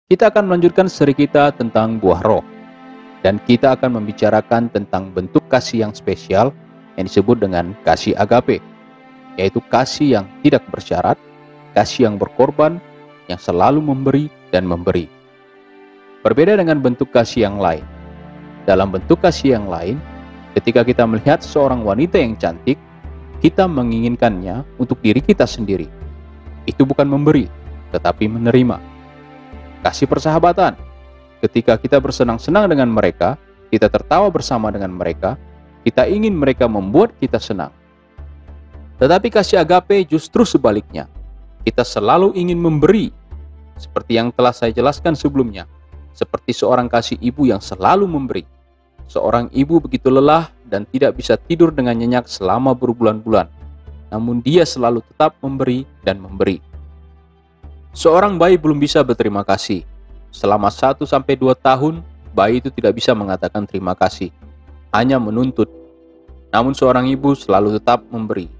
Kita akan melanjutkan seri kita tentang buah roh, dan kita akan membicarakan tentang bentuk kasih yang spesial yang disebut dengan kasih agape, yaitu kasih yang tidak bersyarat, kasih yang berkorban, yang selalu memberi dan memberi. Berbeda dengan bentuk kasih yang lain. Dalam bentuk kasih yang lain, ketika kita melihat seorang wanita yang cantik, kita menginginkannya untuk diri kita sendiri. Itu bukan memberi, tetapi menerima. Kasih persahabatan. Ketika kita bersenang-senang dengan mereka, kita tertawa bersama dengan mereka, kita ingin mereka membuat kita senang. Tetapi kasih agape justru sebaliknya. Kita selalu ingin memberi. Seperti yang telah saya jelaskan sebelumnya. Seperti seorang kasih ibu yang selalu memberi. Seorang ibu begitu lelah dan tidak bisa tidur dengan nyenyak selama berbulan-bulan. Namun dia selalu tetap memberi dan memberi. Seorang bayi belum bisa berterima kasih. Selama 1-2 tahun, bayi itu tidak bisa mengatakan terima kasih. Hanya menuntut. Namun seorang ibu selalu tetap memberi.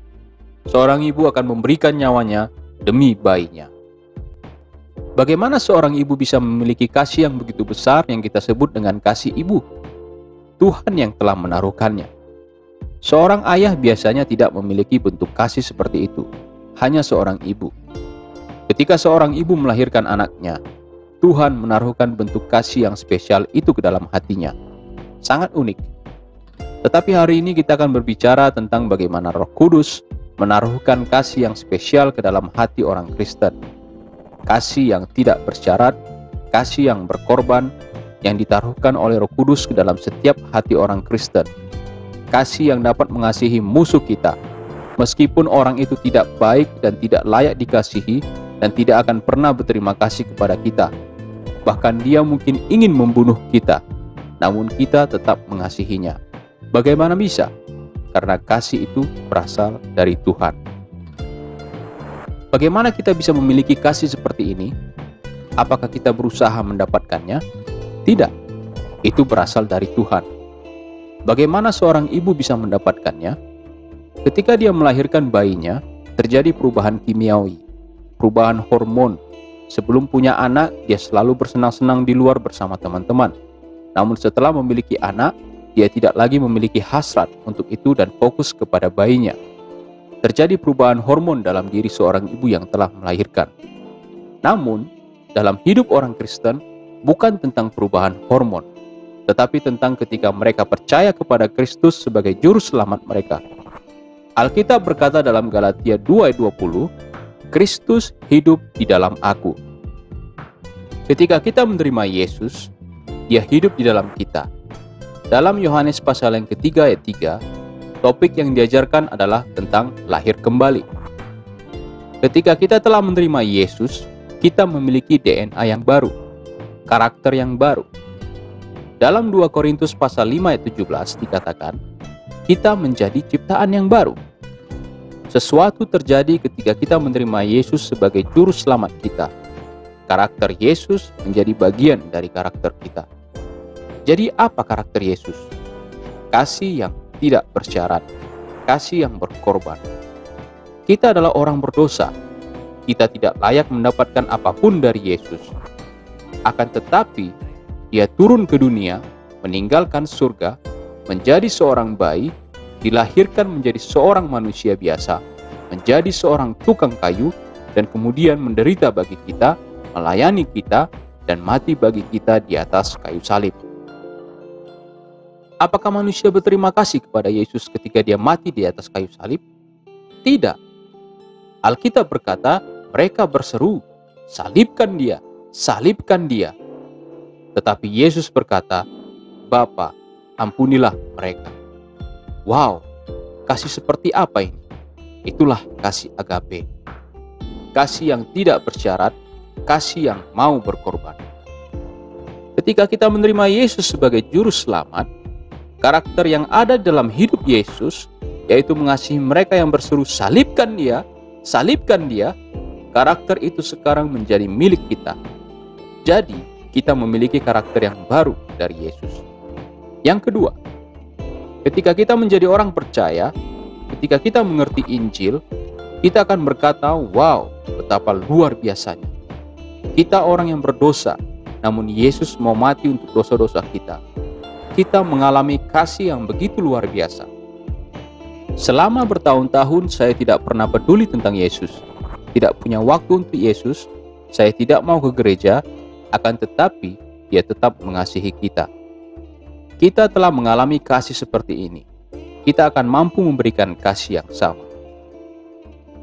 Seorang ibu akan memberikan nyawanya demi bayinya. Bagaimana seorang ibu bisa memiliki kasih yang begitu besar yang kita sebut dengan kasih ibu? Tuhan yang telah menaruhkannya. Seorang ayah biasanya tidak memiliki bentuk kasih seperti itu. Hanya seorang ibu. Ketika seorang ibu melahirkan anaknya, Tuhan menaruhkan bentuk kasih yang spesial itu ke dalam hatinya. Sangat unik. Tetapi hari ini kita akan berbicara tentang bagaimana Roh Kudus menaruhkan kasih yang spesial ke dalam hati orang Kristen. Kasih yang tidak bersyarat, kasih yang berkorban, yang ditaruhkan oleh Roh Kudus ke dalam setiap hati orang Kristen. Kasih yang dapat mengasihi musuh kita, meskipun orang itu tidak baik dan tidak layak dikasihi, dan tidak akan pernah berterima kasih kepada kita. Bahkan dia mungkin ingin membunuh kita, namun kita tetap mengasihinya. Bagaimana bisa? Karena kasih itu berasal dari Tuhan. Bagaimana kita bisa memiliki kasih seperti ini? Apakah kita berusaha mendapatkannya? Tidak. Itu berasal dari Tuhan. Bagaimana seorang ibu bisa mendapatkannya? Ketika dia melahirkan bayinya, terjadi perubahan kimiawi, perubahan hormon. Sebelum punya anak, dia selalu bersenang-senang di luar bersama teman-teman. Namun setelah memiliki anak, dia tidak lagi memiliki hasrat untuk itu dan fokus kepada bayinya. Terjadi perubahan hormon dalam diri seorang ibu yang telah melahirkan. Namun, dalam hidup orang Kristen, bukan tentang perubahan hormon, tetapi tentang ketika mereka percaya kepada Kristus sebagai juru selamat mereka. Alkitab berkata dalam Galatia 2:20, Kristus hidup di dalam aku. Ketika kita menerima Yesus, Dia hidup di dalam kita. Dalam Yohanes pasal yang ketiga ayat 3, topik yang diajarkan adalah tentang lahir kembali. Ketika kita telah menerima Yesus, kita memiliki DNA yang baru, karakter yang baru. Dalam 2 Korintus pasal 5 ayat 17 dikatakan, kita menjadi ciptaan yang baru. Sesuatu terjadi ketika kita menerima Yesus sebagai juru selamat kita. Karakter Yesus menjadi bagian dari karakter kita. Jadi apa karakter Yesus? Kasih yang tidak bersyarat, kasih yang berkorban. Kita adalah orang berdosa. Kita tidak layak mendapatkan apapun dari Yesus. Akan tetapi, Dia turun ke dunia, meninggalkan surga, menjadi seorang bayi, dilahirkan menjadi seorang manusia biasa, menjadi seorang tukang kayu, dan kemudian menderita bagi kita, melayani kita, dan mati bagi kita di atas kayu salib. Apakah manusia berterima kasih kepada Yesus ketika Dia mati di atas kayu salib? Tidak. Alkitab berkata, mereka berseru, salibkan Dia, salibkan Dia. Tetapi Yesus berkata, Bapa, ampunilah mereka. Wow, kasih seperti apa ini? Itulah kasih agape. Kasih yang tidak bersyarat, kasih yang mau berkorban. Ketika kita menerima Yesus sebagai juru selamat, karakter yang ada dalam hidup Yesus, yaitu mengasihi mereka yang berseru salibkan Dia, karakter itu sekarang menjadi milik kita. Jadi, kita memiliki karakter yang baru dari Yesus. Yang kedua, ketika kita menjadi orang percaya, ketika kita mengerti Injil, kita akan berkata, wow, betapa luar biasanya. Kita orang yang berdosa, namun Yesus mau mati untuk dosa-dosa kita. Kita mengalami kasih yang begitu luar biasa. Selama bertahun-tahun saya tidak pernah peduli tentang Yesus, tidak punya waktu untuk Yesus, saya tidak mau ke gereja, akan tetapi Dia tetap mengasihi kita. Kita telah mengalami kasih seperti ini. Kita akan mampu memberikan kasih yang sama.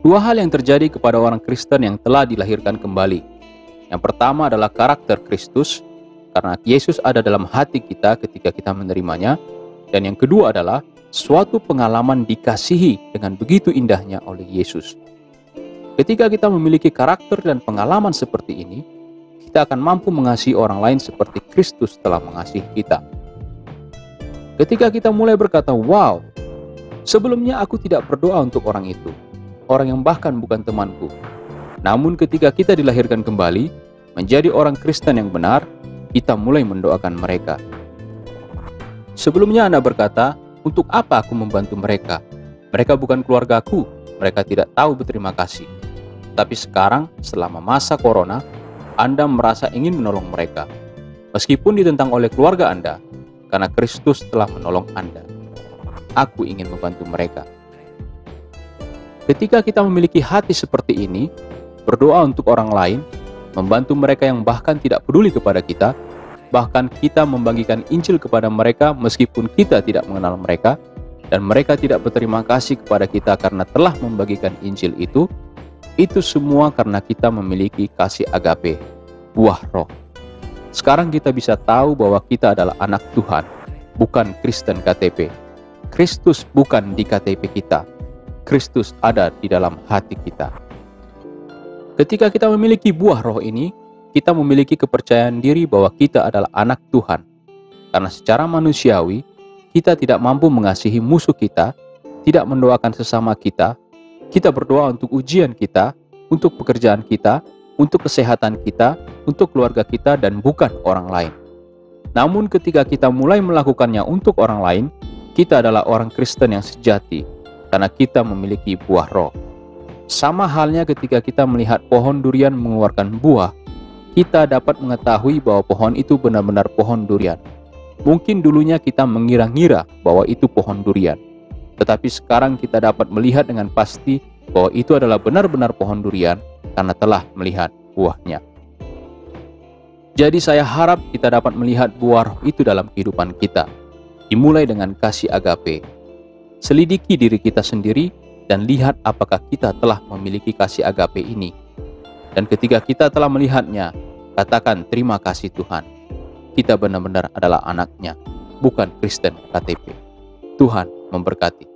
Dua hal yang terjadi kepada orang Kristen yang telah dilahirkan kembali. Yang pertama adalah karakter Kristus, karena Yesus ada dalam hati kita ketika kita menerimanya. Dan yang kedua adalah suatu pengalaman dikasihi dengan begitu indahnya oleh Yesus. Ketika kita memiliki karakter dan pengalaman seperti ini, kita akan mampu mengasihi orang lain seperti Kristus telah mengasihi kita. Ketika kita mulai berkata, wow, sebelumnya aku tidak berdoa untuk orang itu, orang yang bahkan bukan temanku. Namun ketika kita dilahirkan kembali, menjadi orang Kristen yang benar, kita mulai mendoakan mereka. Sebelumnya Anda berkata, untuk apa aku membantu mereka? Mereka bukan keluargaku, mereka tidak tahu berterima kasih. Tapi sekarang, selama masa corona, Anda merasa ingin menolong mereka. Meskipun ditentang oleh keluarga Anda, karena Kristus telah menolong Anda. Aku ingin membantu mereka. Ketika kita memiliki hati seperti ini, berdoa untuk orang lain, membantu mereka yang bahkan tidak peduli kepada kita, bahkan kita membagikan Injil kepada mereka meskipun kita tidak mengenal mereka, dan mereka tidak berterima kasih kepada kita karena telah membagikan Injil itu semua karena kita memiliki kasih agape, buah roh. Sekarang kita bisa tahu bahwa kita adalah anak Tuhan, bukan Kristen KTP. Kristus bukan di KTP kita, Kristus ada di dalam hati kita. Ketika kita memiliki buah roh ini, kita memiliki kepercayaan diri bahwa kita adalah anak Tuhan. Karena secara manusiawi, kita tidak mampu mengasihi musuh kita, tidak mendoakan sesama kita berdoa untuk ujian kita, untuk pekerjaan kita, untuk kesehatan kita, untuk keluarga kita, dan bukan orang lain. Namun ketika kita mulai melakukannya untuk orang lain, kita adalah orang Kristen yang sejati, karena kita memiliki buah roh. Sama halnya ketika kita melihat pohon durian mengeluarkan buah, kita dapat mengetahui bahwa pohon itu benar-benar pohon durian. Mungkin dulunya kita mengira-ngira bahwa itu pohon durian, tetapi sekarang kita dapat melihat dengan pasti bahwa itu adalah benar-benar pohon durian karena telah melihat buahnya. Jadi saya harap kita dapat melihat buah roh itu dalam kehidupan kita, dimulai dengan kasih agape. Selidiki diri kita sendiri dan lihat apakah kita telah memiliki kasih agape ini. Dan ketika kita telah melihatnya, katakan terima kasih Tuhan. Kita benar-benar adalah anaknya, bukan Kristen KTP. Tuhan memberkati.